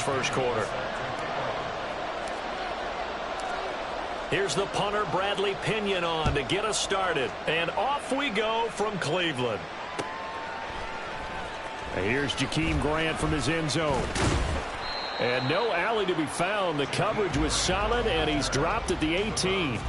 first quarter. Here's the punter, Bradley Pinion, on to get us started. And off we go from Cleveland. Here's Jakeem Grant from his end zone. And no alley to be found. The coverage was solid, and he's dropped at the 18.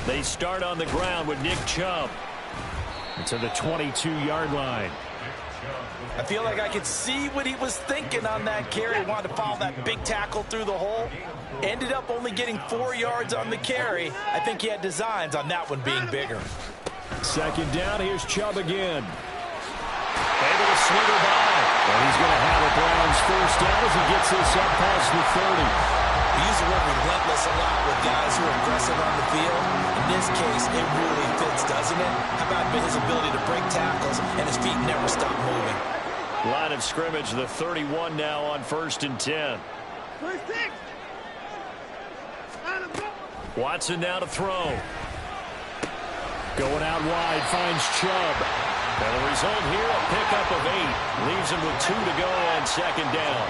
They start on the ground with Nick Chubb. To the 22-yard line. I feel like I could see what he was thinking on that carry. Wanted to follow that big tackle through the hole. Ended up only getting 4 yards on the carry. I think he had designs on that one being bigger. Second down, here's Chubb again. Able to slither by. And he's going to have a Browns first down as he gets this up past the 30. We use the word relentless a lot with guys who are aggressive on the field. In this case, it really fits, doesn't it? How about his ability to break tackles and his feet never stop moving? Line of scrimmage, the 31 now on 1st and 10. Watson now to throw. Going out wide, finds Chubb. And the result here, a pickup of 8. Leaves him with 2 to go on second down.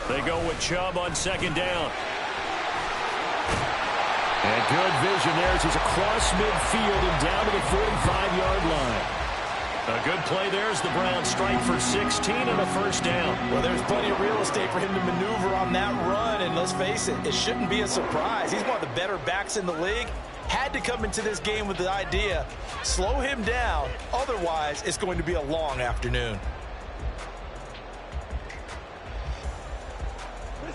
They go with Chubb on second down. And good vision there as he's across midfield and down to the 45-yard line. A good play there as the Browns strike for 16 and a first down. Well, there's plenty of real estate for him to maneuver on that run, and let's face it, it shouldn't be a surprise. He's one of the better backs in the league. Had to come into this game with the idea, slow him down, otherwise it's going to be a long afternoon.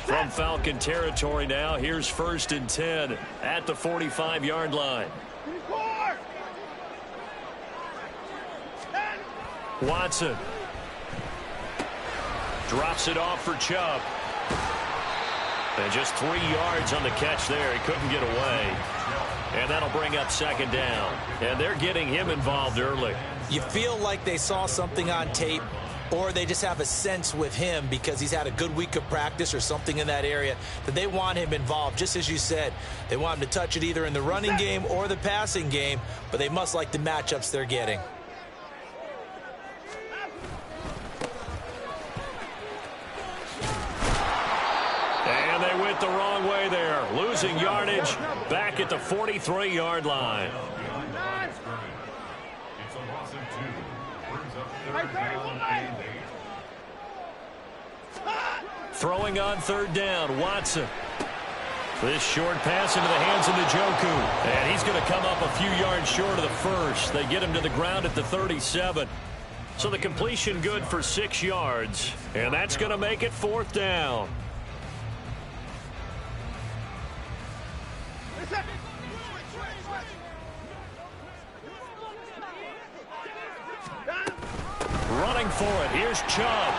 From Falcon territory now, here's 1st and 10 at the 45-yard line. Watson drops it off for Chubb. And just 3 yards on the catch there. He couldn't get away. And that'll bring up second down. And they're getting him involved early. You feel like they saw something on tape, or they just have a sense with him because he's had a good week of practice or something in that area that they want him involved. Just as you said, they want him to touch it either in the running game or the passing game, but they must like the matchups they're getting. And they went the wrong way there, losing yardage back at the 43-yard line. Throwing on third down, Watson. This short pass into the hands of Njoku. And he's going to come up a few yards short of the first. They get him to the ground at the 37. So the completion good for 6 yards. And that's going to make it 4th down. Running for it. Here's Chubb.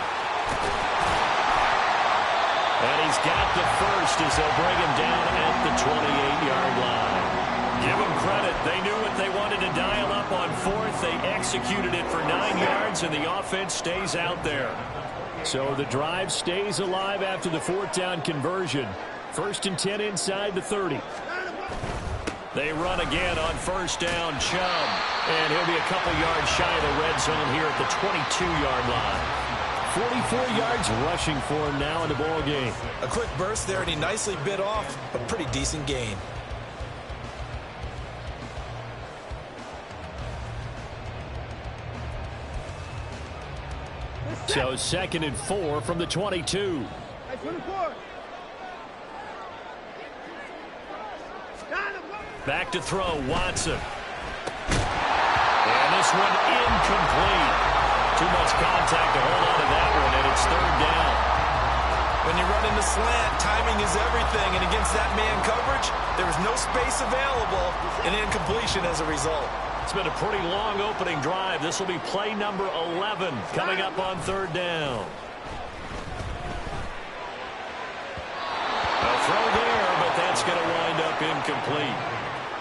And he's got the first as they'll bring him down at the 28-yard line. Give them credit. They knew what they wanted to dial up on 4th. They executed it for 9 yards, and the offense stays out there. So the drive stays alive after the 4th down conversion. 1st and 10 inside the 30. They run again on 1st down, Chubb. And he'll be a couple yards shy of the red zone here at the 22-yard line. 44 yards rushing for him now in the ball game. A quick burst there, and he nicely bit off a pretty decent gain. So 2nd and 4 from the 22. Back to throw, Watson. And this one incomplete. Too much contact to hold on to that one, and it's 3rd down. When you run in the slant, timing is everything, and against that man coverage, there was no space available, and incompletion as a result. It's been a pretty long opening drive. This will be play number 11 coming up on 3rd down. A throw there, but that's going to wind up incomplete.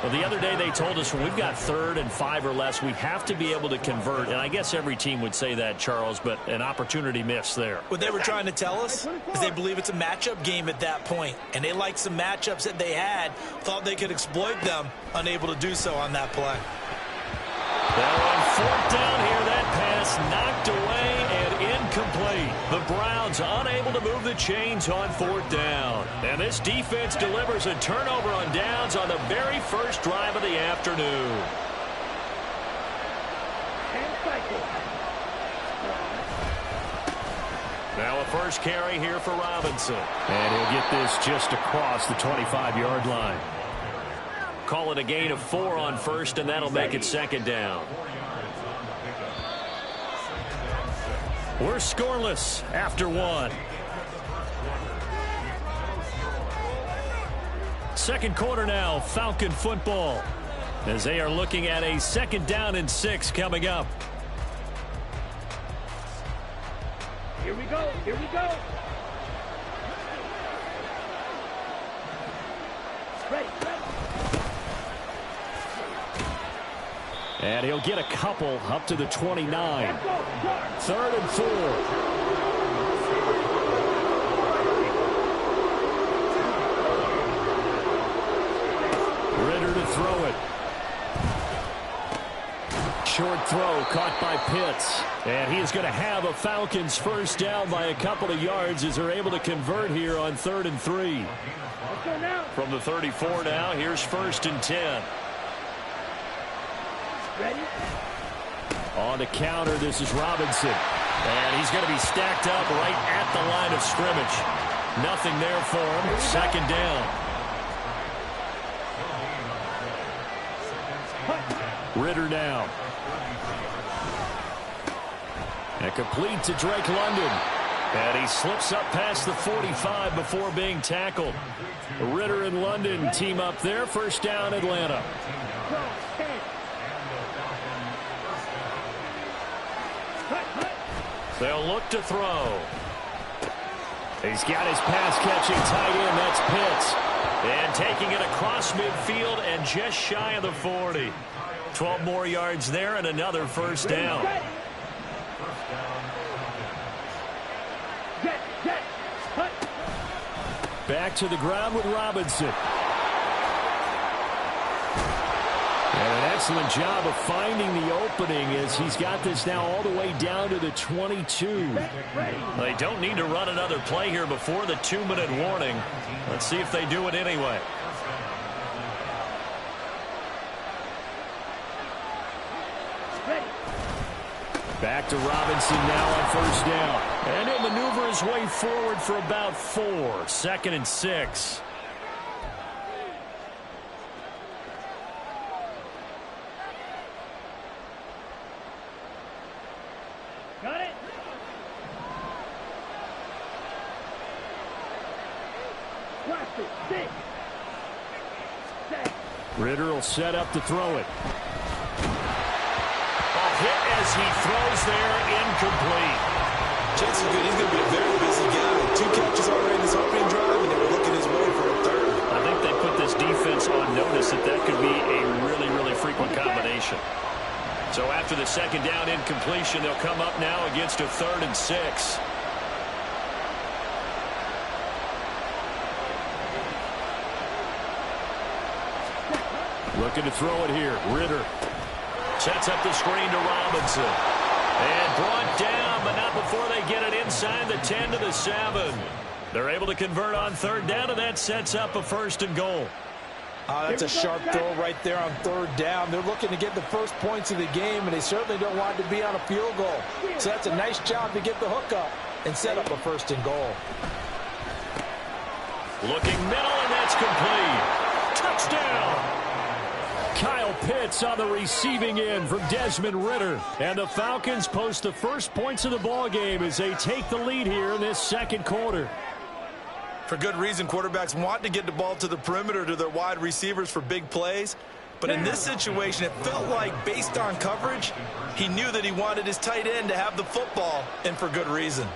Well, the other day they told us when we've got 3rd and 5 or less, we have to be able to convert. And I guess every team would say that, Charles, but an opportunity missed there. What they were trying to tell us is they believe it's a matchup game at that point. And they liked some matchups that they had, thought they could exploit them, unable to do so on that play. Now on 4th down here, that pass knocked away and incomplete. The Browns unable to move the chains on 4th down. And this defense delivers a turnover on downs on the very first drive of the afternoon. Now a first carry here for Robinson. And he'll get this just across the 25-yard line. Call it a gain of 4 on 1st, and that'll make it 2nd down. We're scoreless after 1. Second quarter now, Falcon football, as they are looking at a 2nd down and 6 coming up. Here we go. Here we go. Ready. And he'll get a couple up to the 29. 3rd and 4. Ritter to throw it. Short throw caught by Pitts. And he is going to have a Falcons first down by a couple of yards as they're able to convert here on 3rd and 3. From the 34 now, here's 1st and 10. Ready? On the counter, this is Robinson. And he's going to be stacked up right at the line of scrimmage. Nothing there for him. 2nd down. Ritter now. And complete to Drake London. And he slips up past the 45 before being tackled. Ritter and London team up there. First down, Atlanta. They'll look to throw. He's got his pass-catching tight end. That's Pitts. And taking it across midfield and just shy of the 40. 12 more yards there and another first down. Back to the ground with Robinson. And an excellent job of finding the opening as he's got this now all the way down to the 22. They don't need to run another play here before the 2-minute warning. Let's see if they do it anyway. Back to Robinson now on first down. And he'll maneuver his way forward for about 4. 2nd and 6. Got it. Watch it. 6. Ritter will set up to throw it. Hit as he throws there, incomplete. Chance is good. He's going to be a very busy guy. 2 catches already in this opening drive, and they were looking his way for a 3rd. I think they put this defense on notice that that could be a really, really frequent combination. So after the 2nd down incompletion, they'll come up now against a 3rd and 6. Looking to throw it here. Ritter sets up the screen to Robinson. And brought down, but not before they get it inside the 10 to the 7. They're able to convert on 3rd down, and that sets up a 1st and goal. That's a sharp throw right there on 3rd down. They're looking to get the first points of the game, and they certainly don't want to be on a field goal. So that's a nice job to get the hook up and set up a 1st and goal. Looking middle, and that's complete. Touchdown! Kyle Pitts on the receiving end from Desmond Ritter. And the Falcons post the first points of the ball game as they take the lead here in this 2nd quarter. For good reason, quarterbacks want to get the ball to the perimeter to their wide receivers for big plays. But in this situation, it felt like, based on coverage, he knew that he wanted his tight end to have the football, and for good reason.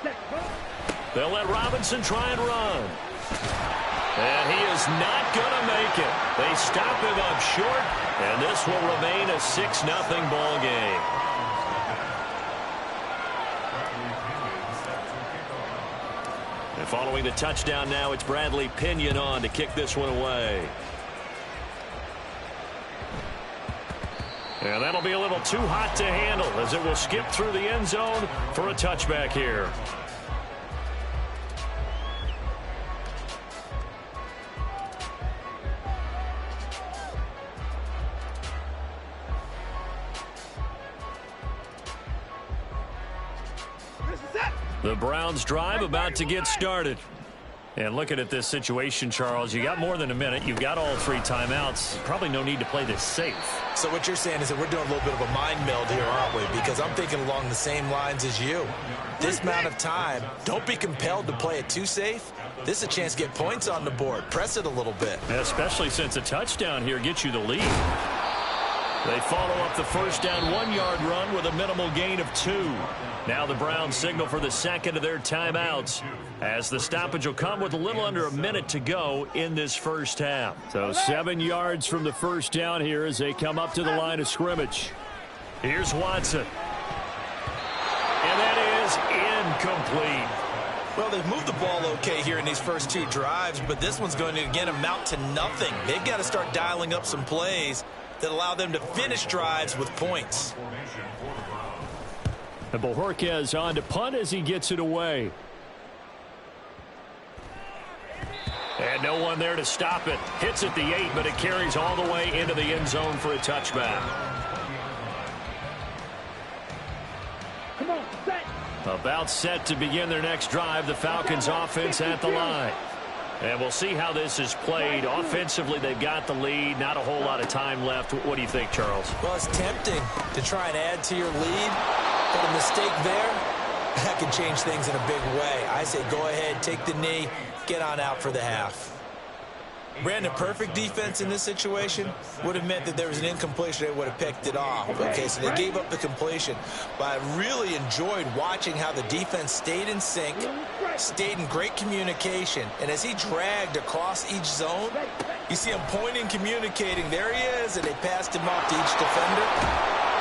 They'll let Robinson try and run. And he is not going to make it. They stop him up short, and this will remain a 6-0 ball game. And following the touchdown now, it's Bradley Pinion on to kick this one away. And that'll be a little too hot to handle as it will skip through the end zone for a touchback here. The Browns drive about to get started. And looking at this situation, Charles, you got more than a minute. You've got all 3 timeouts. Probably no need to play this safe. So what you're saying is that we're doing a little bit of a mind meld here, aren't we? Because I'm thinking along the same lines as you. This amount of time, don't be compelled to play it too safe. This is a chance to get points on the board. Press it a little bit. Especially since a touchdown here gets you the lead. They follow up the first down 1-yard run with a minimal gain of 2. Now the Browns signal for the second of their timeouts as the stoppage will come with a little under a minute to go in this first half. So 7 yards from the first down here as they come up to the line of scrimmage. Here's Watson. And that is incomplete. Well, they've moved the ball okay here in these first 2 drives, but this one's going to, again, amount to nothing. They've got to start dialing up some plays that allow them to finish drives with points. And Bojorquez on to punt as he gets it away. And no one there to stop it. Hits at the 8, but it carries all the way into the end zone for a touchback. Come on, set. About set to begin their next drive. The Falcons offense at the line. And we'll see how this is played. Offensively, they've got the lead. Not a whole lot of time left. What do you think, Charles? Well, it's tempting to try and add to your lead, but a mistake there, that can change things in a big way. I say go ahead, take the knee, get on out for the half. Brandon, perfect defense in this situation would have meant that there was an incompletion. They would have picked it off. Okay, so they gave up the completion. But I really enjoyed watching how the defense stayed in sync, stayed in great communication. And as he dragged across each zone, you see him pointing, communicating. There he is, and they passed him off to each defender.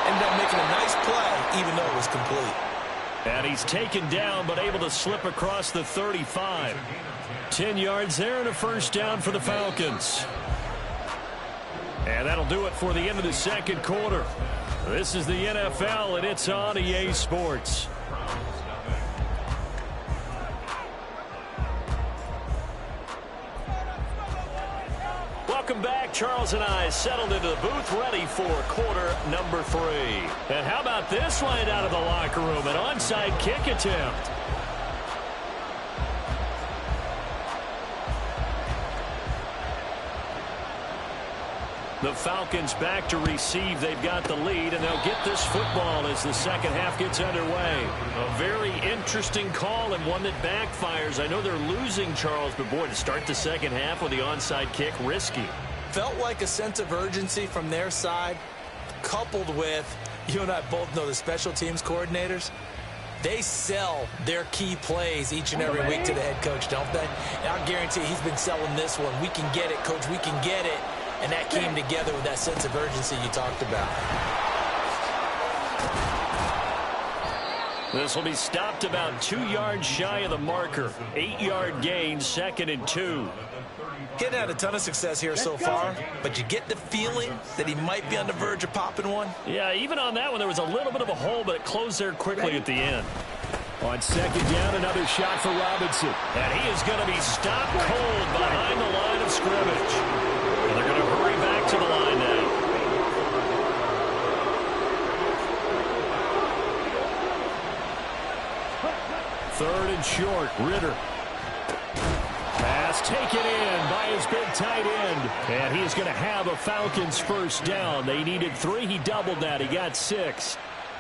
Ended up making a nice play, even though it was complete. And he's taken down, but able to slip across the 35. 10 yards there and a first down for the Falcons. And that'll do it for the end of the second quarter. This is the NFL, and it's on EA Sports. Welcome back. Charles and I settled into the booth, ready for quarter number 3. And how about this line out of the locker room? An onside kick attempt. The Falcons back to receive. They've got the lead, and they'll get this football as the second half gets underway. A very interesting call and one that backfires. I know they're losing, Charles, but boy, to start the second half with the onside kick, risky. Felt like a sense of urgency from their side, coupled with, you and I both know the special teams coordinators. They sell their key plays each and every week to the head coach, don't they? And I'll guarantee he's been selling this one. We can get it, coach, we can get it. And that came together with that sense of urgency you talked about. This will be stopped about 2 yards shy of the marker. 8-yard gain, 2nd and 2. Getting had a ton of success here so far, but you get the feeling that he might be on the verge of popping one. Yeah, even on that one, there was a little bit of a hole, but it closed there quickly at the end. On second down, another shot for Robinson. And he is going to be stopped cold behind the line of scrimmage. And they're going to hurry back to the line now. Third and short, Ritter. Pass taken in by his big tight end. And he's going to have a Falcons first down. They needed 3. He doubled that. He got 6.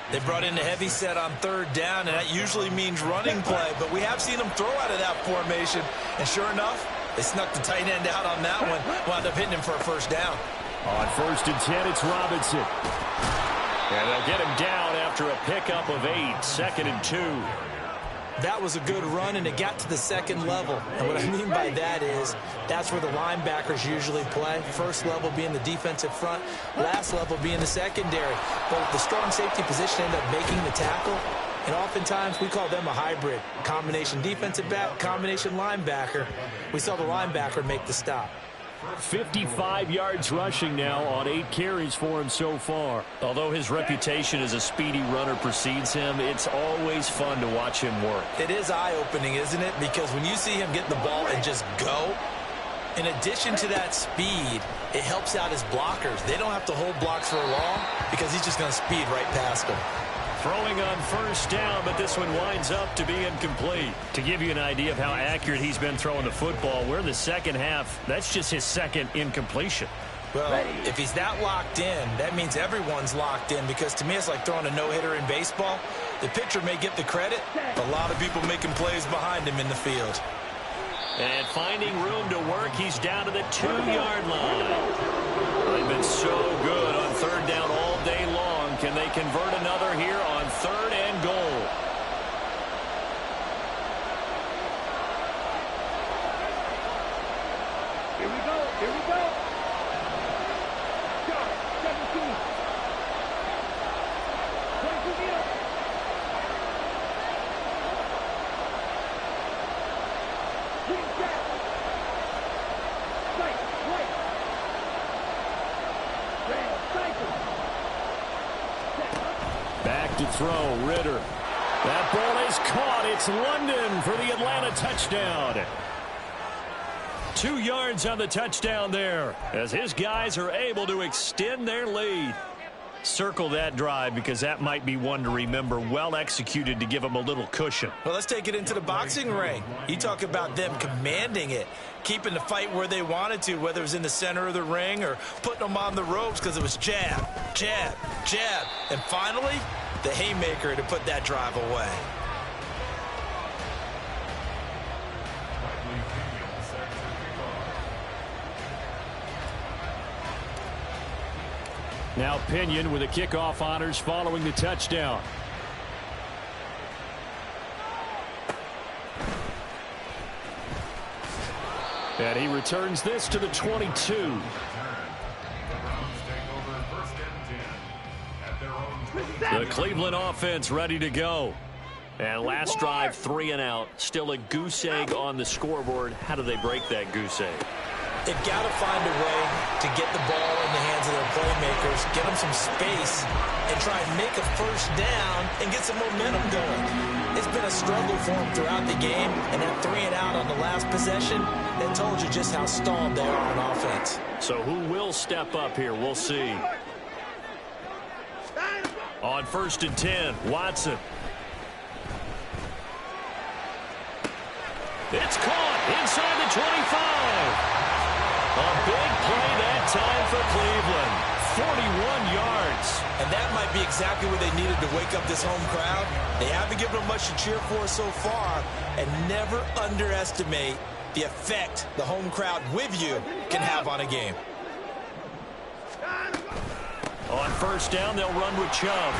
They brought in the heavy set on third down, and that usually means running play. But we have seen them throw out of that formation. And sure enough, they snuck the tight end out on that one. Wound up hitting him for a first down. On 1st and 10, it's Robinson. And they'll get him down after a pickup of 8. 2nd and 2. That was a good run, and it got to the second level. And what I mean by that is that's where the linebackers usually play. First level being the defensive front, last level being the secondary. But the strong safety position ended up making the tackle, and oftentimes we call them a hybrid. Combination defensive back, combination linebacker. We saw the linebacker make the stop. 55 yards rushing now on 8 carries for him so far. Although his reputation as a speedy runner precedes him, it's always fun to watch him work. It is eye-opening, isn't it? Because when you see him get the ball and just go, in addition to that speed, it helps out his blockers. They don't have to hold blocks for long because he's just going to speed right past them. Throwing on first down, but this one winds up to be incomplete. To give you an idea of how accurate he's been throwing the football, we're in the second half. That's just his second incompletion. Well, if he's that locked in, that means everyone's locked in, because to me it's like throwing a no-hitter in baseball. The pitcher may get the credit, but a lot of people making plays behind him in the field. And finding room to work, he's down to the 2-yard line. They've been so good on third down all day long. Can they convert another here on 3rd and goal? Here we go. Here we go. Start. 17. 22 meters. Green set. Right. Right. Red. Cycle. Back to throw, Ritter. That ball is caught. It's London for the Atlanta touchdown. 2 yards on the touchdown there, as his guys are able to extend their lead. Circle that drive, because that might be one to remember. Well executed to give them a little cushion. Well, let's take it into the boxing ring. You talk about them commanding it, keeping the fight where they wanted to, whether it was in the center of the ring or putting them on the ropes, because it was jab, jab, jab. And finally, the haymaker to put that drive away. Now Pinion with the kickoff honors following the touchdown. And he returns this to the 22. The Cleveland offense ready to go. And last drive, 3 and out. Still a goose egg on the scoreboard. How do they break that goose egg? They've got to find a way to get the ball in the hands of their playmakers, get them some space, and try and make a first down and get some momentum going. It's been a struggle for them throughout the game, and that 3 and out on the last possession, that told you just how stalled they are on offense. So who will step up here? We'll see. On 1st and 10, Watson. It's caught inside the 25. A big play that time for Cleveland. 41 yards. And that might be exactly what they needed to wake up this home crowd. They haven't given them much to cheer for so far. And never underestimate the effect the home crowd with you can have on a game. On 1st down, they'll run with Chubb.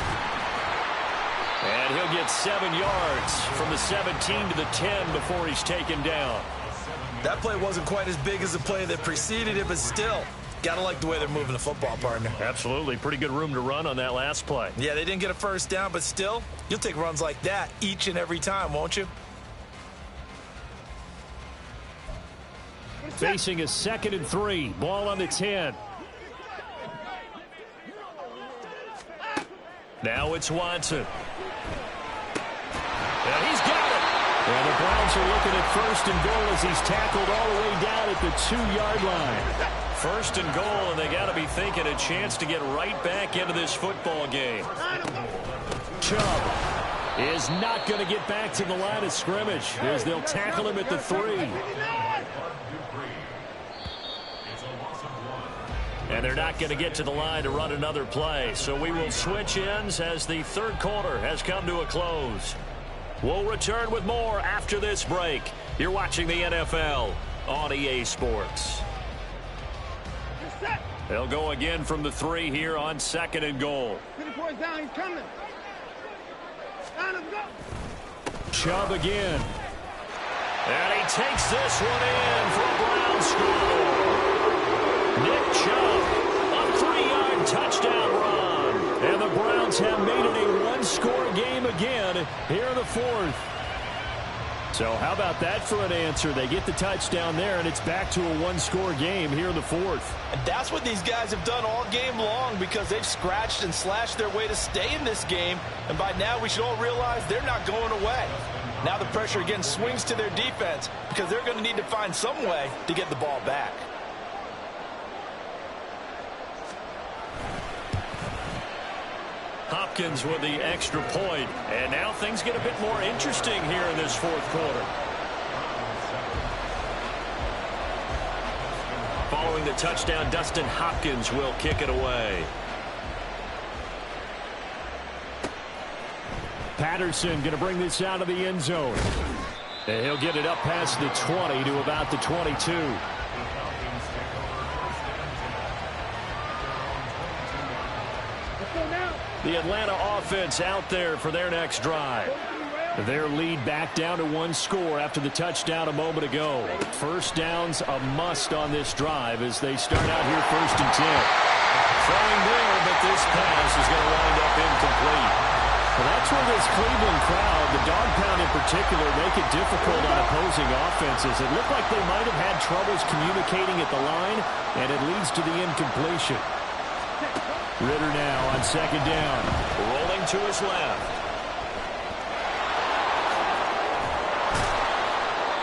And he'll get 7 yards from the 17 to the 10 before he's taken down. That play wasn't quite as big as the play that preceded it, but still, gotta like the way they're moving the football, partner. Absolutely. Pretty good room to run on that last play. Yeah, they didn't get a first down, but still, you'll take runs like that each and every time, won't you? Facing a 2nd and 3. Ball on the 10. Now it's Watson. And he's got it. And the Browns are looking at 1st and goal as he's tackled all the way down at the 2-yard line. 1st and goal, and they got to be thinking a chance to get right back into this football game. Chubb is not going to get back to the line of scrimmage as they'll tackle him at the 3. And they're not going to get to the line to run another play. So we will switch ends as the 3rd quarter has come to a close. We'll return with more after this break. You're watching the NFL on EA Sports. They'll go again from the 3 here on 2nd and goal. Down, he's coming. Down, let's go. Chubb again. And he takes this one in for a Brown score. Nick Chubb, a 3-yard touchdown run. And the Browns have made it a one-score game again here in the fourth. So how about that for an answer? They get the touchdown there, and it's back to a one-score game here in the fourth. And that's what these guys have done all game long because they've scratched and slashed their way to stay in this game. And by now, we should all realize they're not going away. Now the pressure again swings to their defense because they're going to need to find some way to get the ball back. Hopkins with the extra point, and now things get a bit more interesting here in this fourth quarter. Following the touchdown, Dustin Hopkins will kick it away. Patterson going to bring this out of the end zone. And he'll get it up past the 20 to about the 22. The Atlanta offense out there for their next drive. Their lead back down to one score after the touchdown a moment ago. First down's a must on this drive as they start out here 1st and 10. Throwing there, but this pass is going to wind up incomplete. Well, that's where this Cleveland crowd, the dog pound in particular, make it difficult on opposing offenses. It looked like they might have had troubles communicating at the line, and it leads to the incompletion. Ritter now on 2nd down. Rolling to his left.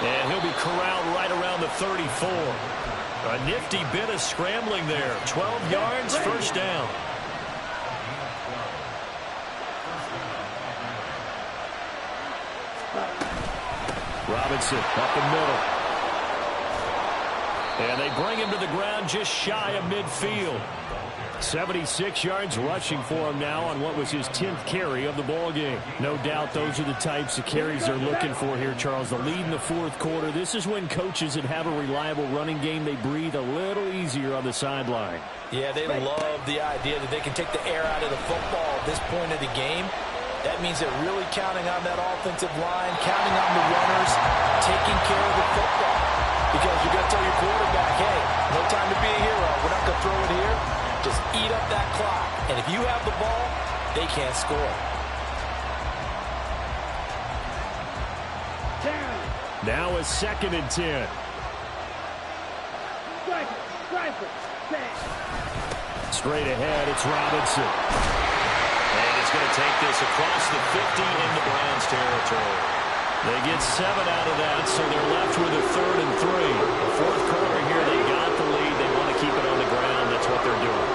And he'll be corralled right around the 34. A nifty bit of scrambling there. 12 yards, 1st down. Robinson up the middle. And they bring him to the ground just shy of midfield. 76 yards rushing for him now on what was his 10th carry of the ball game. No doubt those are the types of carries they're looking for here, Charles. The lead in the fourth quarter. This is when coaches that have a reliable running game, they breathe a little easier on the sideline. Yeah, they love the idea that they can take the air out of the football at this point of the game. That means they're really counting on that offensive line, counting on the runners, taking care of the football. Because you're going to tell your quarterback, hey, no time to be a hero. We're not going to throw it here. Just eat up that clock. And if you have the ball, they can't score. Now a 2nd and 10. Straight ahead, it's Robinson. And he's going to take this across the 50 into Browns territory. They get 7 out of that, so they're left with a 3rd and 3. The fourth quarter here, they got the lead. They want to keep it on the ground. That's what they're doing.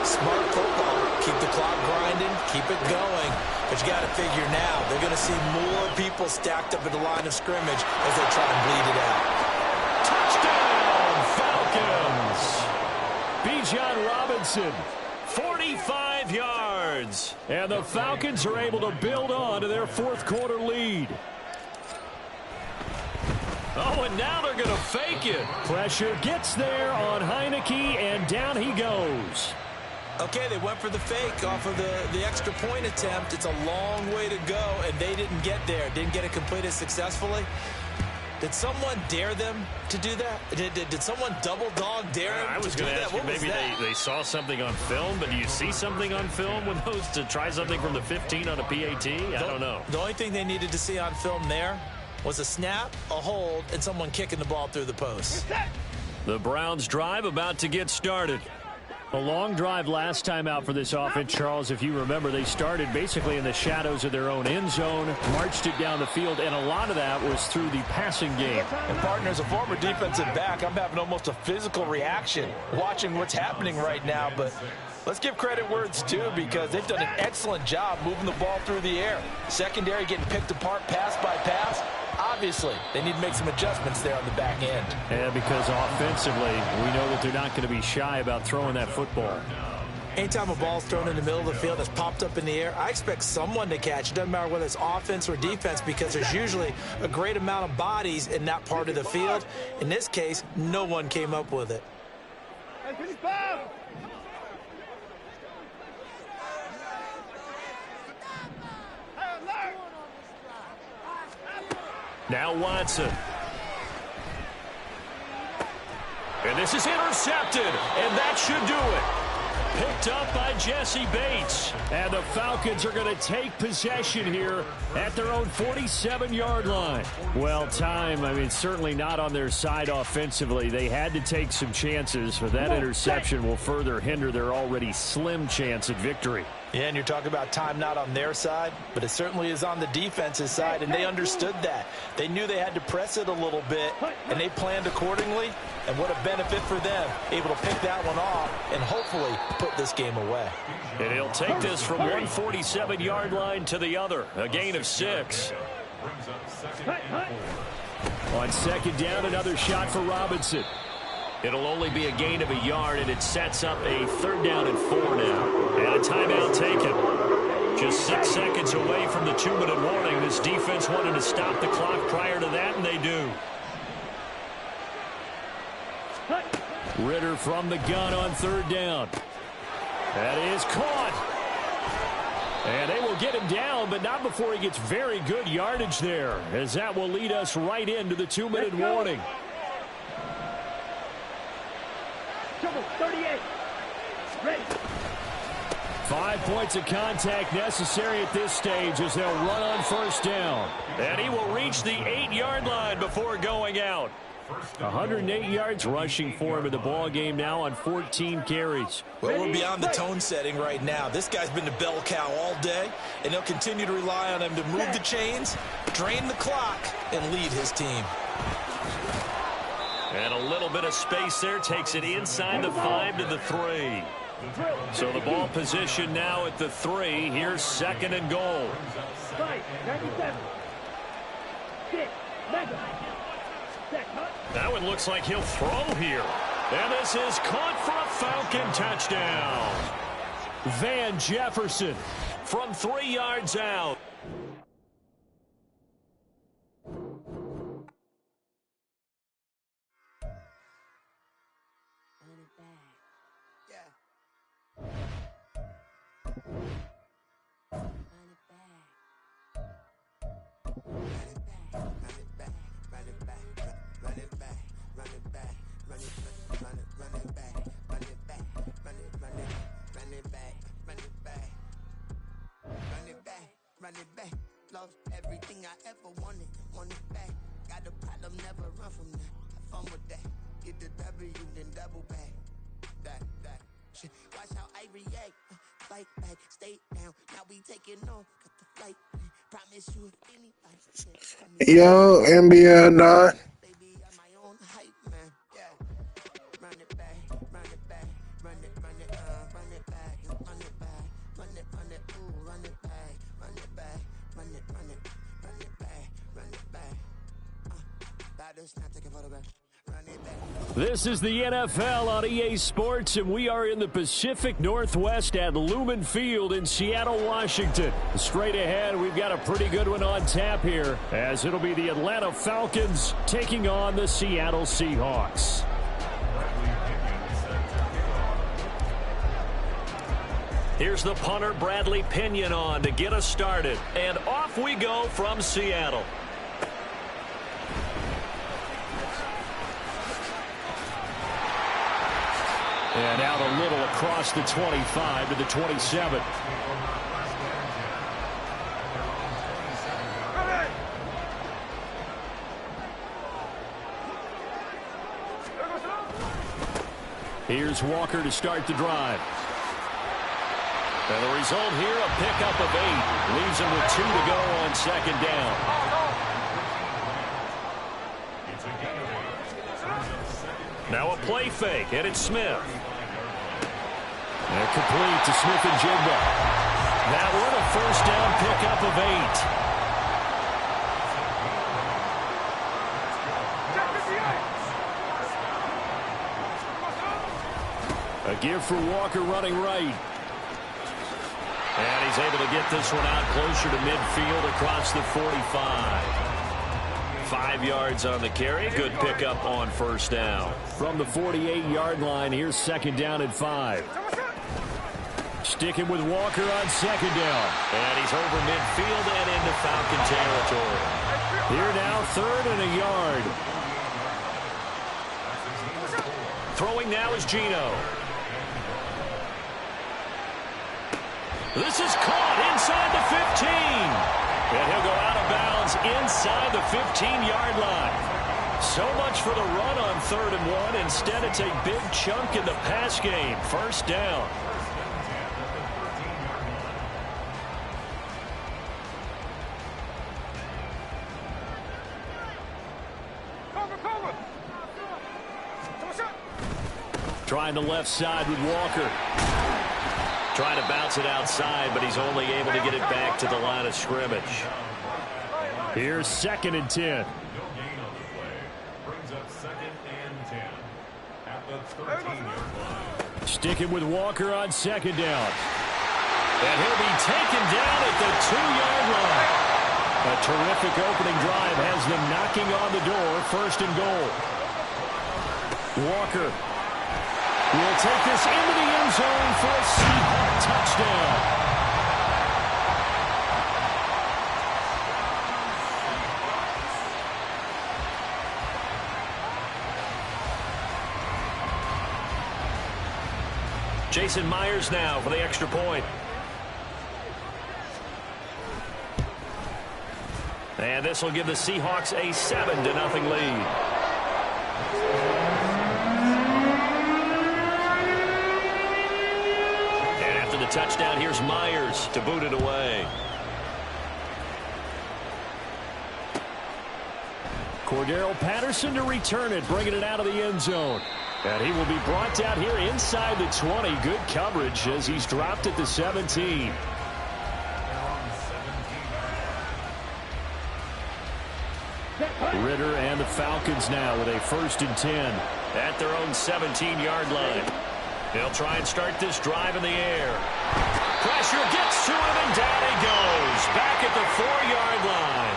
Smart football. Keep the clock grinding. Keep it going. But you got to figure now, they're going to see more people stacked up at the line of scrimmage as they try and bleed it out. Touchdown, Falcons! Bijan Robinson, 45 yards. And the Falcons are able to build on to their fourth quarter lead. Oh, and now they're going to fake it. Pressure gets there on Heineke, and down he goes. Okay, they went for the fake off of the extra point attempt. It's a long way to go, and they didn't get there. Didn't get it completed successfully. Did someone dare them to do that? Did someone double dog dare them I was going to ask you, maybe they saw something on film, but do you see something on film with those to try something from the 15 on a PAT? I don't know. The only thing they needed to see on film there was a snap, a hold, and someone kicking the ball through the post. The Browns drive about to get started. A long drive last time out for this offense, Charles. If you remember, they started basically in the shadows of their own end zone, marched it down the field, and a lot of that was through the passing game. And, partner, as a former defensive back, I'm having almost a physical reaction watching what's happening right now. But let's give credit where it's due because they've done an excellent job moving the ball through the air. Secondary getting picked apart pass by pass. Obviously, they need to make some adjustments there on the back end. Yeah, because offensively, we know that they're not going to be shy about throwing that football. Anytime a ball's thrown in the middle of the field that's popped up in the air, I expect someone to catch it. Doesn't matter whether it's offense or defense because there's usually a great amount of bodies in that part of the field. In this case, no one came up with it. Now Watson. And this is intercepted, and that should do it. Picked up by Jesse Bates. And the Falcons are going to take possession here at their own 47-yard line. Well, certainly not on their side offensively. They had to take some chances, but that interception will further hinder their already slim chance at victory. Yeah, and you're talking about time not on their side, but it certainly is on the defense's side, and they understood that. They knew they had to press it a little bit, and they planned accordingly, and what a benefit for them, able to pick that one off and hopefully put this game away. And he'll take this from one 47-yard line to the other, a gain of 6. On second down, another shot for Robinson. It'll only be a gain of a yard, and it sets up a 3rd down and 4 now. And a timeout taken. Just 6 seconds away from the 2-minute warning. This defense wanted to stop the clock prior to that, and they do. Ritter from the gun on 3rd down. That is caught. And they will get him down, but not before he gets very good yardage there, as that will lead us right into the 2-minute warning. 38. Ready. 5 points of contact necessary at this stage as they'll run on 1st down. And he will reach the 8-yard line before going out. 108 yards rushing for him in the ball game now on 14 carries. Well, we're beyond the tone setting right now. This guy's been the bell cow all day, and they'll continue to rely on him to move the chains, drain the clock, and lead his team. And a little bit of space there takes it inside the 5 to the 3. So the ball position now at the 3. Here's 2nd and goal. 5, 97. 6, mega. That one looks like he'll throw here. And this is caught for a Falcon touchdown. Van Jefferson from 3 yards out. Run it back, lost everything I ever wanted, want it back. Got a problem, never run from that. Have fun with that. Get the W, then double back. That shit. Watch how I react. Fight back, stay down. Now we taking off, got the flight. Promise you if anybody. Yo, NBA 9. Baby, I'm my own hype man. Yeah. Run it back, run it back, run it back, run it back, run it back, ooh, run it back. Run it back, run it back, run it back. Batters not taking photograph. Run it back. This is the NFL on EA Sports, and we are in the Pacific Northwest at Lumen Field in Seattle, Washington. Straight ahead, we've got a pretty good one on tap here, as it'll be the Atlanta Falcons taking on the Seattle Seahawks. Here's the punter, Bradley Pinion, on to get us started. And off we go from Seattle. And out a little across the 25 to the 27. Here's Walker to start the drive. And the result here, a pickup of 8. Leaves him with 2 to go on 2nd down. Now a play fake, and it's Smith. And complete to Smith and Jigba. That one a 1st down pickup of 8. A give for Walker running right. And he's able to get this one out closer to midfield across the 45. 5 yards on the carry. Good pickup on 1st down. From the 48-yard line, here's 2nd down and 5. Sticking with Walker on second down. And he's over midfield and into Falcon territory. Here now, 3rd and a yard. Throwing now is Geno. This is caught inside the 15. And he'll go out of bounds inside the 15-yard line. So much for the run on 3rd and 1. Instead, it's a big chunk in the pass game. 1st down. Trying the left side with Walker. Trying to bounce it outside, but he's only able to get it back to the line of scrimmage. Here's 2nd and 10. Sticking with Walker on 2nd down. And he'll be taken down at the 2-yard line. A terrific opening drive has them knocking on the door. 1st and goal. Walker will take this into the end zone for a Seahawks touchdown. Jason Myers now for the extra point. And this will give the Seahawks a 7-0 lead. And after the touchdown, here's Myers to boot it away. Cordero Patterson to return it, bringing it out of the end zone. And he will be brought down here inside the 20. Good coverage as he's dropped at the 17. Ritter and the Falcons now with a 1st and 10 at their own 17-yard line. They'll try and start this drive in the air. Pressure gets to him, and down he goes. Back at the 4-yard line.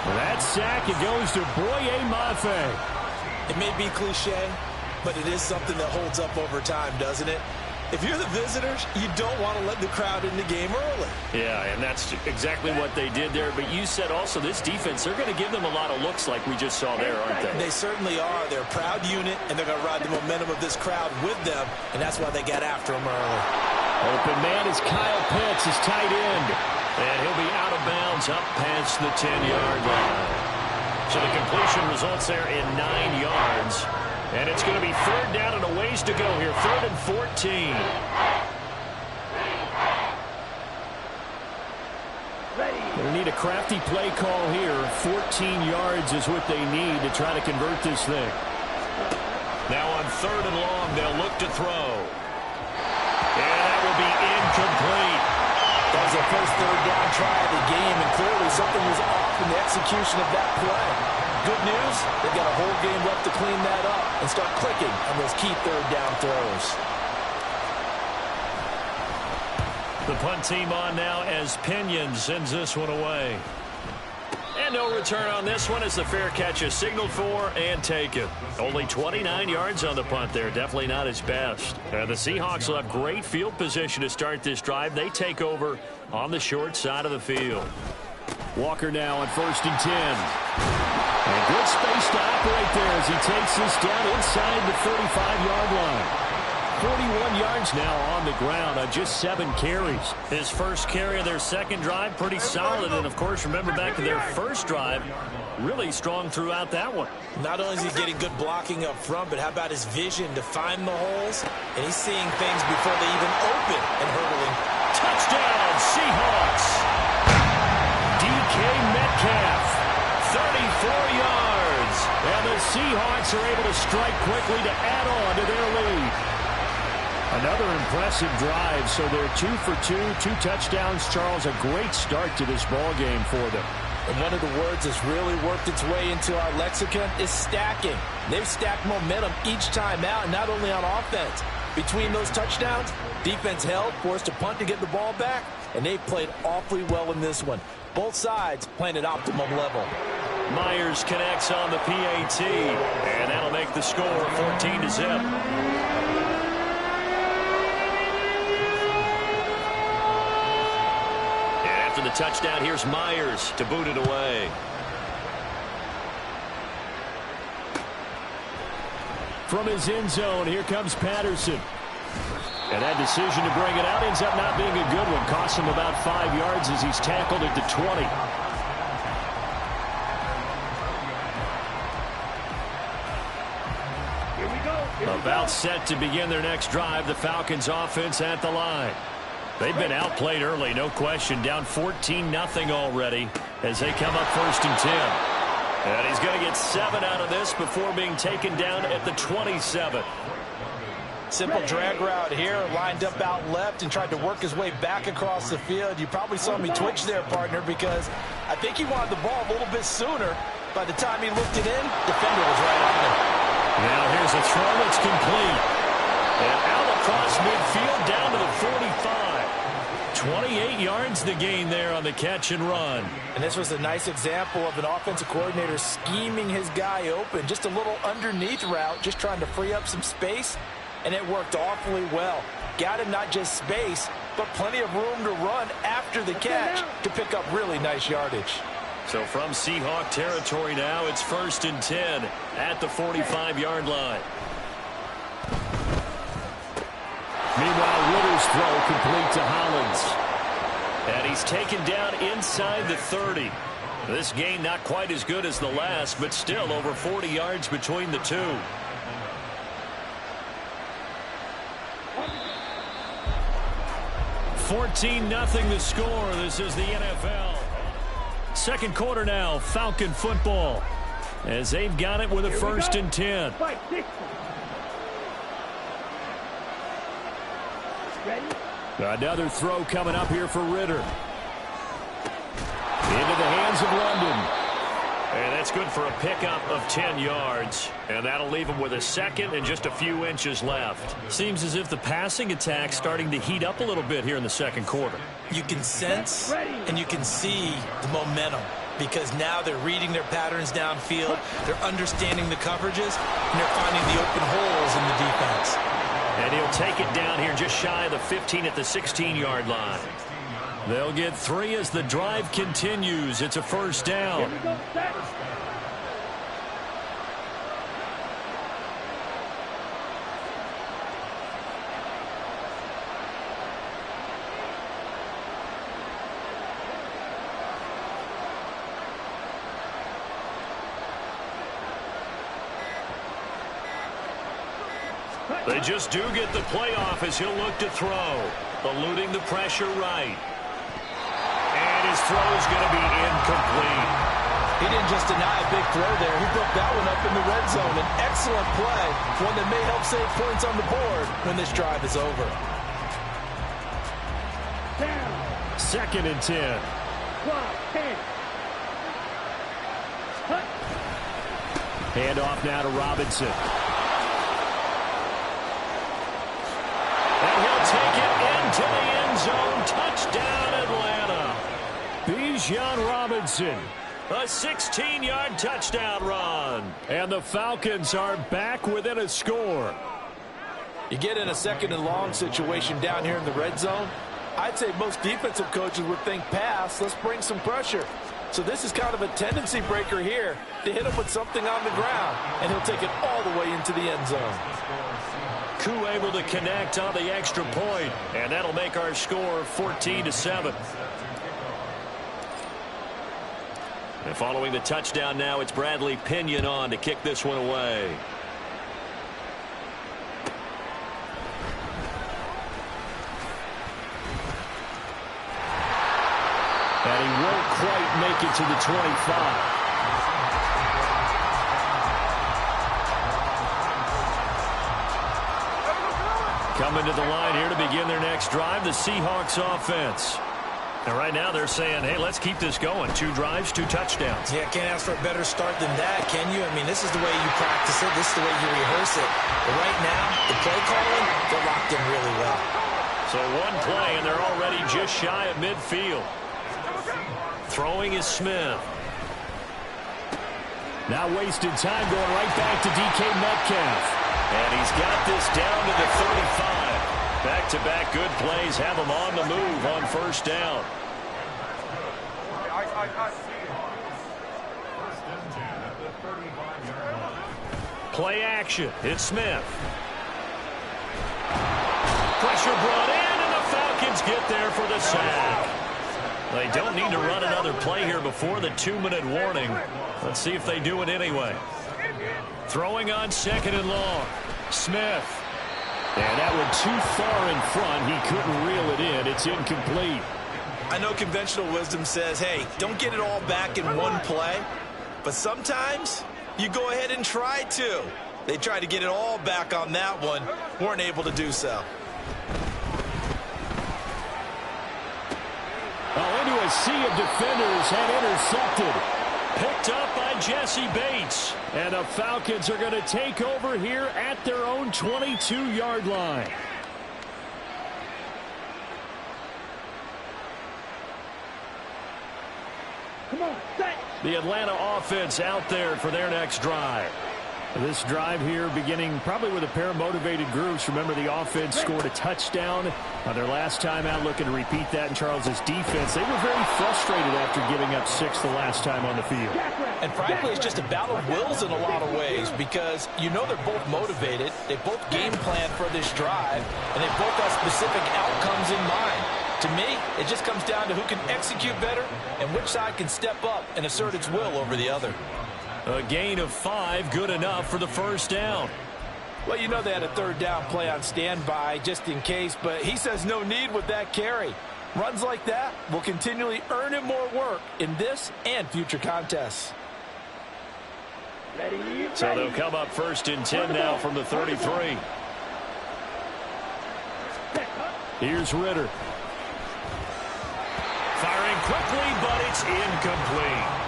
Well, that sack, it goes to Boye Mafe. It may be cliche, but it is something that holds up over time, doesn't it? If you're the visitors, you don't want to let the crowd in the game early. Yeah, and that's exactly what they did there. But you said also this defense, they're going to give them a lot of looks like we just saw there, aren't they? They certainly are. They're a proud unit, and they're going to ride the momentum of this crowd with them, and that's why they got after them early. Open man is Kyle Pitts, his tight end. And he'll be out of bounds up past the 10-yard line. So the completion results there in 9 yards. And it's going to be 3rd down and a ways to go here. 3rd and 14. They need a crafty play call here. 14 yards is what they need to try to convert this thing. Now on 3rd and long, they'll look to throw. And that will be incomplete. That was their first 3rd down try of the game, and clearly something was off in the execution of that play. Good news, they've got a whole game left to clean that up and start clicking on those key 3rd down throws. The punt team on now as Pinion sends this one away. And no return on this one as the fair catch is signaled for and taken. Only 29 yards on the punt there. Definitely not his best. The Seahawks will have great field position to start this drive. They take over on the short side of the field. Walker now on 1st and 10. And good space to operate there as he takes this down inside the 35-yard line. 41 yards now on the ground on just 7 carries. His first carry of their second drive, pretty solid. And, of course, remember back to their first drive, really strong throughout that one. Not only is he getting good blocking up front, but how about his vision to find the holes? And he's seeing things before they even open and hurdling. Touchdown, Seahawks! DK Metcalf, 34 yards. And the Seahawks are able to strike quickly to add on to their lead. Another impressive drive, so they're 2 for 2 touchdowns. Charles, a great start to this ball game for them. And one of the words that's really worked its way into our lexicon is stacking. They've stacked momentum each time out, and not only on offense. Between those touchdowns, defense held, forced a punt to get the ball back, and they've played awfully well in this one. Both sides playing at optimum level. Myers connects on the PAT, and that'll make the score 14-0. after the touchdown. Here's Myers to boot it away. From his end zone, here comes Patterson. And that decision to bring it out ends up not being a good one. Costs him about 5 yards as he's tackled at the 20. Here we go. About set to begin their next drive. The Falcons offense at the line. They've been outplayed early, no question. Down 14-0 already as they come up 1st and 10. And he's going to get 7 out of this before being taken down at the 27. Simple drag route here, lined up out left and tried to work his way back across the field. You probably saw me twitch there, partner, because I think he wanted the ball a little bit sooner. By the time he looked it in, defender was right on him. Now here's a throw that's complete. And out across midfield down to the 45. 28 yards the gain there on the catch and run. And this was a nice example of an offensive coordinator scheming his guy open. Just a little underneath route, just trying to free up some space. And it worked awfully well. Got him not just space, but plenty of room to run after the catch to pick up really nice yardage. So from Seahawk territory now, it's 1st and 10 at the 45-yard line. Meanwhile, Ritter's throw complete to Hollins. And he's taken down inside the 30. This gain not quite as good as the last, but still over 40 yards between the two. $14-0 the score. This is the NFL. Second quarter now, Falcon football. As they've got it with a 1st and 10. Fight 60. Ready? Another throw coming up here for Ritter. Into the hands of London. And that's good for a pickup of 10 yards. And that'll leave him with a second and just a few inches left. Seems as if the passing attack's starting to heat up a little bit here in the second quarter. You can sense and you can see the momentum because now they're reading their patterns downfield, they're understanding the coverages, and they're finding the open holes in the defense. And he'll take it down here just shy of the 15 at the 16-yard line. They'll get 3 as the drive continues. It's a 1st down. Here we go, set. They just do get the playoff as he'll look to throw. Eluding the pressure right. And his throw is going to be incomplete. He didn't just deny a big throw there. He broke that one up in the red zone. An excellent play, one that may help save points on the board when this drive is over. Down. 2nd and 10. 10. Cut. Hand off now to Robinson. And he'll take it into the end zone. Touchdown, Atlanta. Bijan Robinson. A 16-yard touchdown run. And the Falcons are back within a score. You get in a 2nd and long situation down here in the red zone. I'd say most defensive coaches would think pass. Let's bring some pressure. So this is kind of a tendency breaker here to hit him with something on the ground. And he'll take it all the way into the end zone. Koo able to connect on the extra point. And that'll make our score 14-7. And following the touchdown now, it's Bradley Pinion on to kick this one away. And he won't quite make it to the 25. Coming to the line here to begin their next drive, the Seahawks offense. And right now they're saying, hey, let's keep this going. 2 drives, 2 touchdowns. Yeah, can't ask for a better start than that, can you? I mean, this is the way you practice it. This is the way you rehearse it. But right now, the play calling, they're locked in really well. So 1 play, and they're already just shy of midfield. Throwing is Smith. Now wasted time going right back to DK Metcalf. And he's got this down to the 35. Back-to-back good plays have him on the move on 1st down. Play action. It's Smith. Pressure brought in, and the Falcons get there for the sack. They don't need to run another play here before the 2-minute warning. Let's see if they do it anyway. Throwing on 2nd and long. Smith. And that one too far in front. He couldn't reel it in. It's incomplete. I know conventional wisdom says, hey, don't get it all back in one play. But sometimes you go ahead and try to. They tried to get it all back on that one. Weren't able to do so. Into a sea of defenders and intercepted. Picked up by Jesse Bates. And the Falcons are going to take over here at their own 22-yard line. Come on, set. The Atlanta offense out there for their next drive. This drive here beginning probably with a pair of motivated groups. Remember, the offense scored a touchdown on their last time out, looking to repeat that in Charles's defense. They were very frustrated after giving up 6 the last time on the field. And frankly, it's just a battle of wills in a lot of ways because you know they're both motivated. They both game plan for this drive, and they both have specific outcomes in mind. To me, it just comes down to who can execute better and which side can step up and assert its will over the other. A gain of 5, good enough for the first down. Well, you know they had a 3rd down play on standby just in case, but he says no need with that carry. Runs like that will continually earn him more work in this and future contests. So they'll come up 1st and 10 now from the 33. Here's Ritter. Firing quickly, but it's incomplete.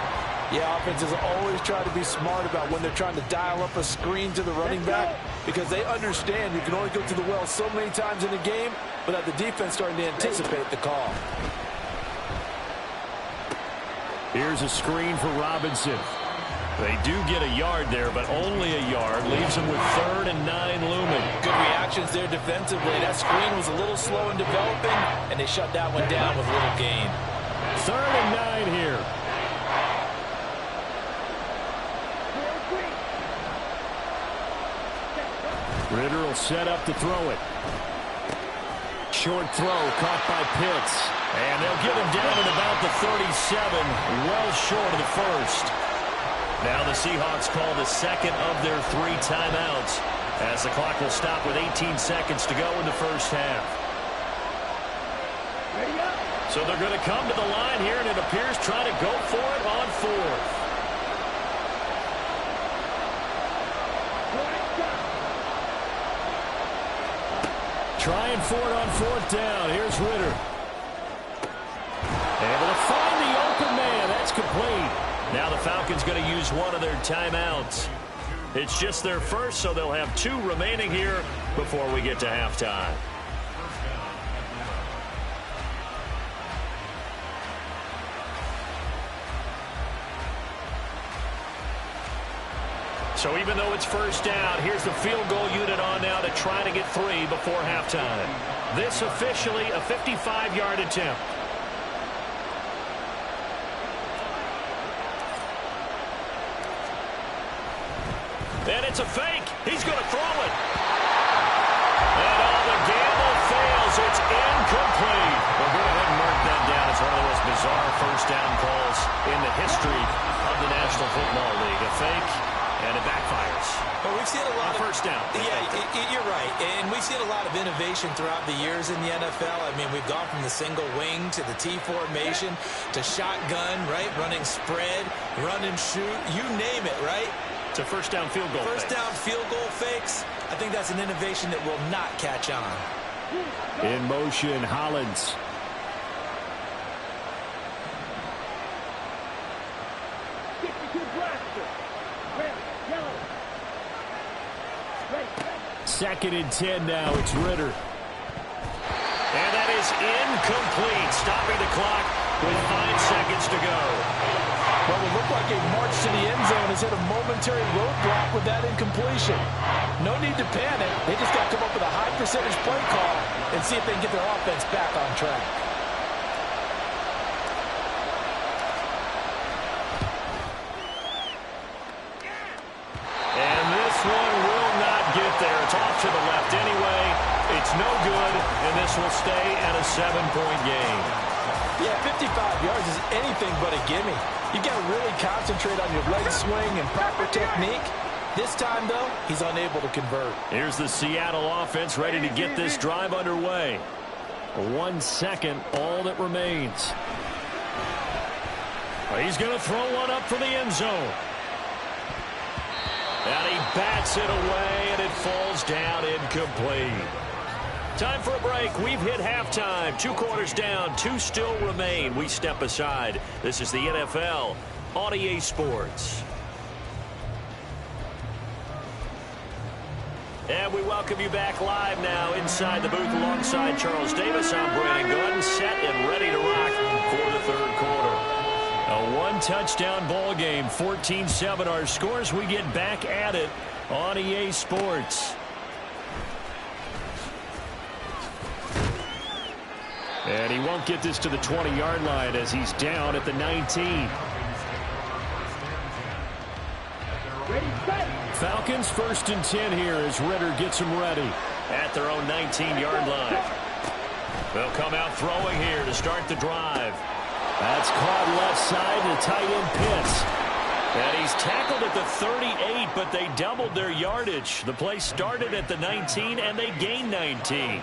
Yeah, offenses always try to be smart about when they're trying to dial up a screen to the running back because they understand you can only go to the well so many times in a game without the defense starting to anticipate the call. Here's a screen for Robinson. They do get a yard there, but only a yard. Leaves them with 3rd and 9 looming. Good reactions there defensively. That screen was a little slow in developing, and they shut that one down with little gain. 3rd and 9 here. Ritter will set up to throw it. Short throw caught by Pitts. And they'll get him down at about the 37, well short of the first. Now the Seahawks call the 2nd of their 3 timeouts as the clock will stop with 18 seconds to go in the first half. So they're going to come to the line here, and it appears trying to go for it on 4th. Trying for it on 4th down. Here's Ritter. Able to find the open man. That's complete. Now the Falcons going to use one of their timeouts. It's just their first, so they'll have 2 remaining here before we get to halftime. So even though it's first down, here's the field goal unit on now to try to get 3 before halftime. This officially a 55-yard attempt. And it's a fake. He's going to throw it. And all the gamble fails. It's incomplete. We'll go ahead and mark that down as one of the most bizarre first down calls in the history of the National Football League. A fake. And it backfires. Well, we've seen a lot of first down. Yeah, you're right. And we've seen a lot of innovation throughout the years in the NFL. I mean, we've gone from the single wing to the T formation to shotgun, right? Running spread, run and shoot, you name it, right? To first down field goal First down field goal fakes. I think that's an innovation that will not catch on. In motion, Hollins. Second and 10 now. It's Ritter. And that is incomplete. Stopping the clock with 5 seconds to go. Well, it looked like a march to the end zone has hit a momentary roadblock with that incompletion. No need to panic. They just got to come up with a high percentage play call and see if they can get their offense back on track. 7-point game. Yeah, 55 yards is anything but a gimme. You got to really concentrate on your leg swing and proper technique. This time, though, he's unable to convert. Here's the Seattle offense ready to get this drive underway. 1 second, all that remains. He's going to throw one up for the end zone. And he bats it away, and it falls down incomplete. Time for a break. We've hit halftime. 2 quarters down, 2 still remain. We step aside. This is the NFL on EA Sports. And we welcome you back live now inside the booth alongside Charles Davis. I'm Brandon Gordon, set and ready to rock for the third quarter. A 1-touchdown ball game, 14-7 our scores. We get back at it on EA Sports. And he won't get this to the 20-yard line as he's down at the 19. Falcons 1st and 10 here as Ritter gets them ready at their own 19-yard line. They'll come out throwing here to start the drive. That's caught left side to tight end Pitts. And he's tackled at the 38, but they doubled their yardage. The play started at the 19, and they gained 19.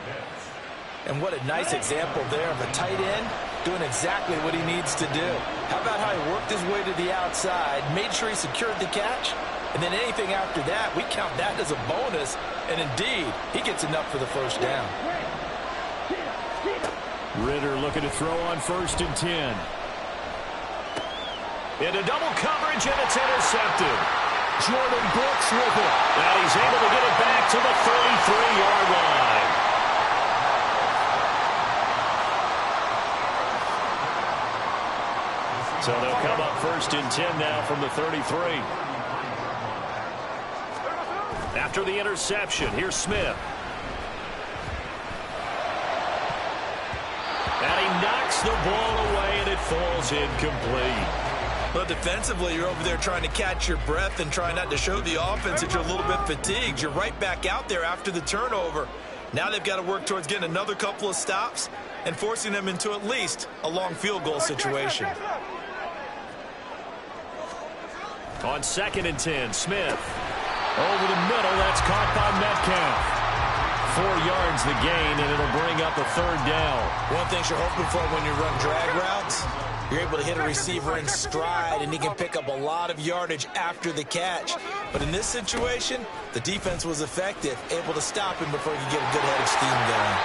And what a nice example there of a tight end doing exactly what he needs to do. How about how he worked his way to the outside, made sure he secured the catch, and then anything after that, we count that as a bonus. And indeed, he gets enough for the first down. Ritter looking to throw on 1st and 10. Into double coverage, and it's intercepted. Jordan Brooks with it. And he's able to get it back to the 33-yard line. So they'll come up 1st and 10 now from the 33. After the interception, here's Smith. And he knocks the ball away, and it falls incomplete. But defensively, you're over there trying to catch your breath and trying not to show the offense that you're a little bit fatigued. You're right back out there after the turnover. Now they've got to work towards getting another couple of stops and forcing them into at least a long field goal situation. On 2nd and 10, Smith. Over the middle, that's caught by Metcalf. 4 yards the gain, and it'll bring up a 3rd down. One thing you're hoping for when you run drag routes, you're able to hit a receiver in stride, and he can pick up a lot of yardage after the catch. But in this situation, the defense was effective, able to stop him before he could get a good head of steam going.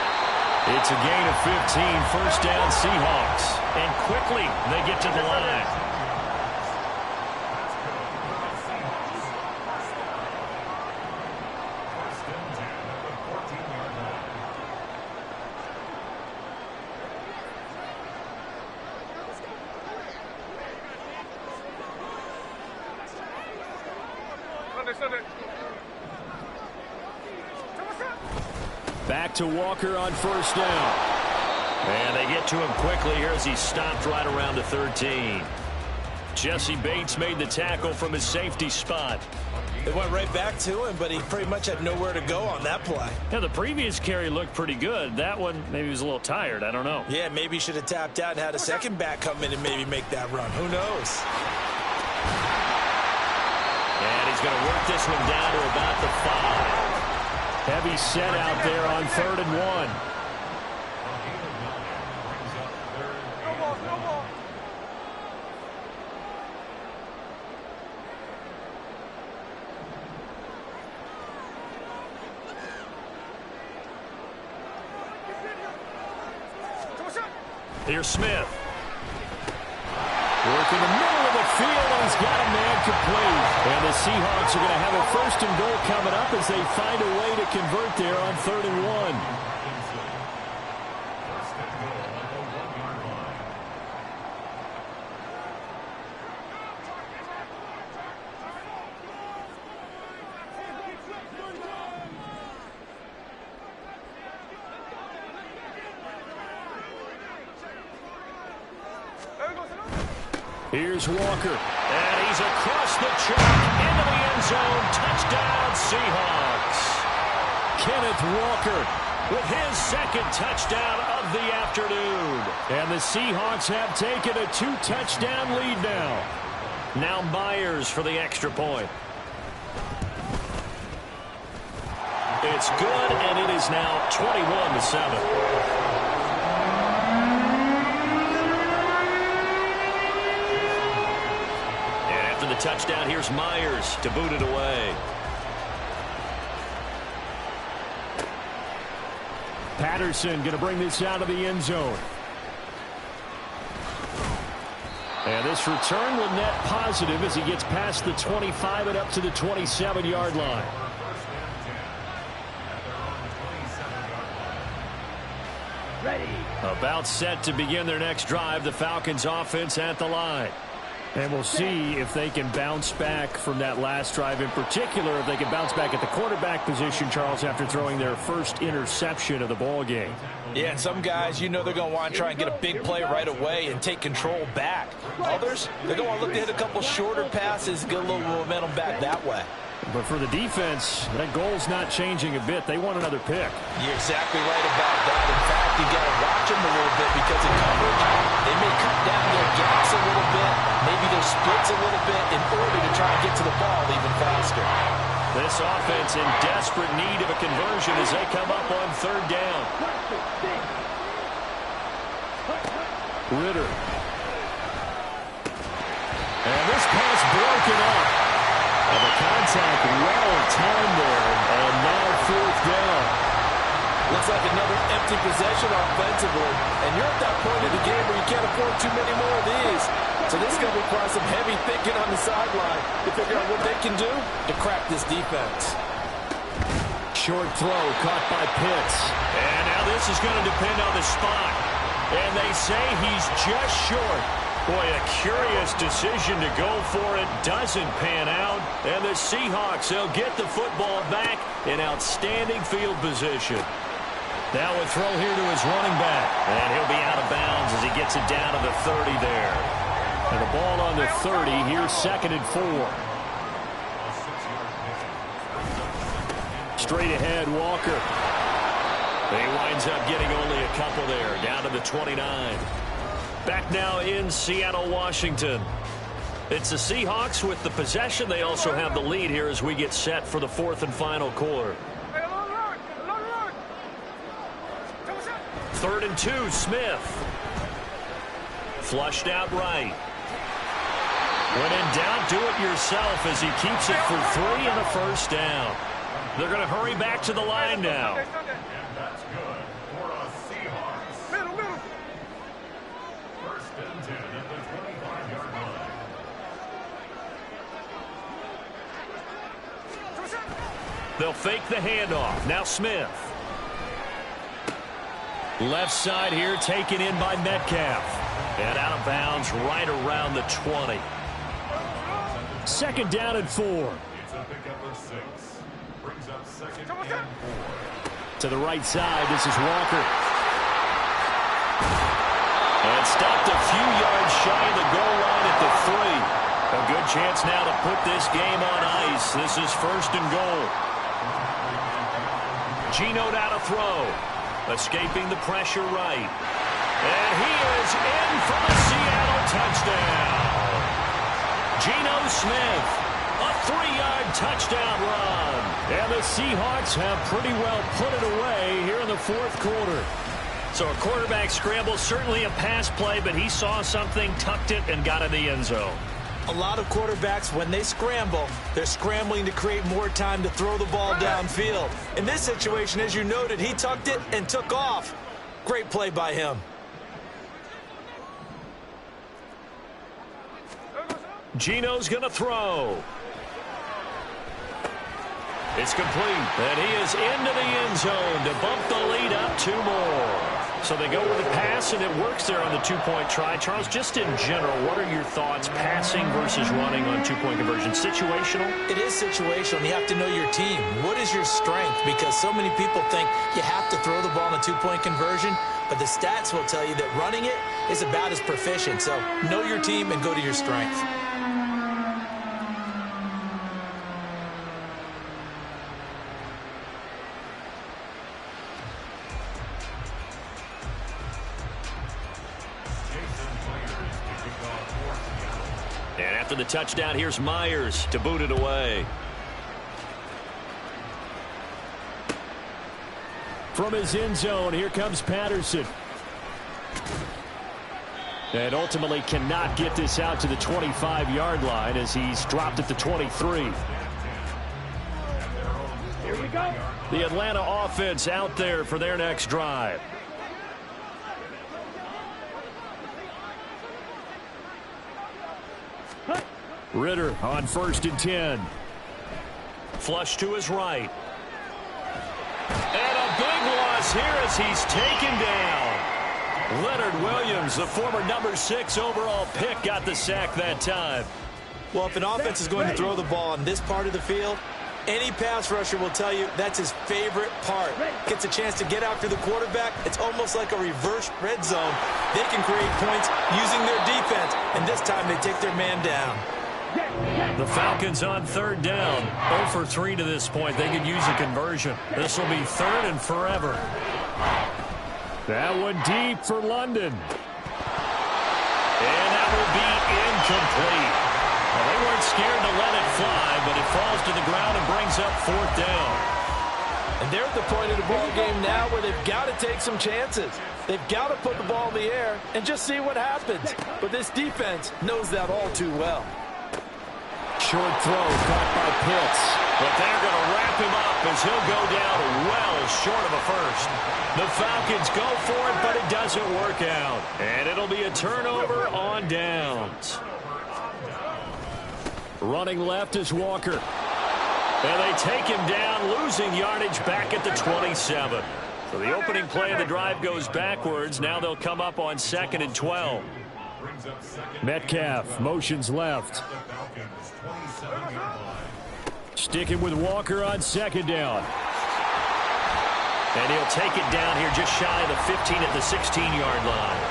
It's a gain of 15, 1st down Seahawks. And quickly, they get to the line. Back to Walker on 1st down. And they get to him quickly here as he stopped right around the 13. Jesse Bates made the tackle from his safety spot. They went right back to him, but he pretty much had nowhere to go on that play. Yeah, the previous carry looked pretty good. That one, maybe he was a little tired. I don't know. Yeah, maybe he should have tapped out and had a second back come in and maybe make that run. Who knows? And he's going to work this one down to about the 5. Heavy set out there on 3rd and 1. Here's Smith. Working the middle of the field, and he's got a man complete. And the Seahawks are going to have a 1st and goal coming up as they find a way to convert there on 3rd and 1. Here's Walker, and he's across the track into the end zone. Touchdown, Seahawks. Kenneth Walker with his 2nd touchdown of the afternoon. And the Seahawks have taken a 2-touchdown lead now. Now Myers for the extra point. It's good, and it is now 21-7. And after the touchdown, here's Myers to boot it away. Patterson going to bring this out of the end zone. And this return will net positive as he gets past the 25 and up to the 27-yard line. Ready. About set to begin their next drive, the Falcons offense at the line. And we'll see if they can bounce back from that last drive, in particular if they can bounce back at the quarterback position, Charles, after throwing their first interception of the ball game. Yeah, and some guys, you know they're going to want to try and get a big play right away and take control back. Others, they're going to want to look to hit a couple shorter passes, get a little momentum back that way. But for the defense, that goal's not changing a bit. They want another pick. You're exactly right about that. In fact, you got to watch them a little bit because in coverage, they may cut down their gaps a little bit, maybe their splits a little bit in order to try and get to the ball even faster. This offense in desperate need of a conversion as they come up on third down. Ritter. And this pass broken up. And the contact well timed there, and now fourth down. Looks like another empty possession offensively, and you're at that point of the game where you can't afford too many more of these. So this is going to require some heavy thinking on the sideline to figure out what they can do to crack this defense. Short throw caught by Pitts. And now this is going to depend on the spot. And they say he's just short. Boy, a curious decision to go for it. Doesn't pan out. And the Seahawks, they'll get the football back in outstanding field position. Now a throw here to his running back. And he'll be out of bounds as he gets it down to the 30 there. And the ball on the 30. Here's 2nd and 4. Straight ahead, Walker. He winds up getting only a couple there. Down to the 29. Back now in Seattle, Washington. It's the Seahawks with the possession. They also have the lead here as we get set for the 4th and final quarter. 3rd and 2, Smith. Flushed out right. When in doubt, do it yourself as he keeps it for 3 and a first down. They're going to hurry back to the line now. And that's good for a Seahawks. Middle. First and 10 at the 25-yard line. They'll fake the handoff. Now Smith. Left side here taken in by Metcalf. And out of bounds right around the 20. 2nd down and 4. It's a pickup of 6. Brings up 2nd and 4. To the right side, this is Walker. And stopped a few yards shy of the goal line at the 3. A good chance now to put this game on ice. This is 1st and goal. Geno out of throw. Escaping the pressure right. And he is in for the Seattle touchdown. Geno Smith, a 3-yard touchdown run. And the Seahawks have pretty well put it away here in the 4th quarter. So a quarterback scramble, certainly a pass play, but he saw something, tucked it, and got in the end zone. A lot of quarterbacks, when they scramble, they're scrambling to create more time to throw the ball downfield. In this situation, as you noted, he tucked it and took off. Great play by him. Geno's going to throw. It's complete, and he is into the end zone to bump the lead up 2 more. So they go with the pass, and it works there on the 2-point try. Charles, just in general, what are your thoughts passing versus running on 2-point conversion? Situational? It is situational. You have to know your team. What is your strength? Because so many people think you have to throw the ball in a 2-point conversion, but the stats will tell you that running it is about as proficient. So know your team and go to your strength. after the touchdown. Here's Myers to boot it away. From his end zone, here comes Patterson. And ultimately cannot get this out to the 25-yard line as he's dropped at the 23. Here we go. The Atlanta offense out there for their next drive. Ritter on 1st and 10. Flush to his right. And a big loss here as he's taken down. Leonard Williams, the former number 6 overall pick, got the sack that time. Well, if an offense is going to throw the ball in this part of the field, any pass rusher will tell you that's his favorite part. Gets a chance to get after the quarterback. It's almost like a reverse red zone. They can create points using their defense, and this time they take their man down. The Falcons on 3rd down. 0 for 3 to this point. They could use a conversion. This will be 3rd and forever. That one deep for London. And that will be incomplete. Well, they weren't scared to let it fly, but it falls to the ground and brings up 4th down. And they're at the point of the ball game now where they've got to take some chances. They've got to put the ball in the air and just see what happens. But this defense knows that all too well. Short throw caught by Pitts. But they're going to wrap him up as he'll go down well short of a first. The Falcons go for it, but it doesn't work out. And it'll be a turnover on downs. Running left is Walker. And they take him down, losing yardage back at the 27. So the opening play of the drive goes backwards. Now they'll come up on 2nd and 12. Metcalf motions left. Sticking with Walker on 2nd down. And he'll take it down here just shy of the 15 at the 16-yard line.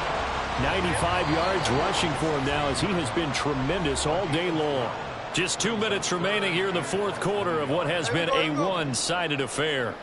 95 yards rushing for him now as he has been tremendous all day long. Just 2 minutes remaining here in the 4th quarter of what has been a one-sided affair.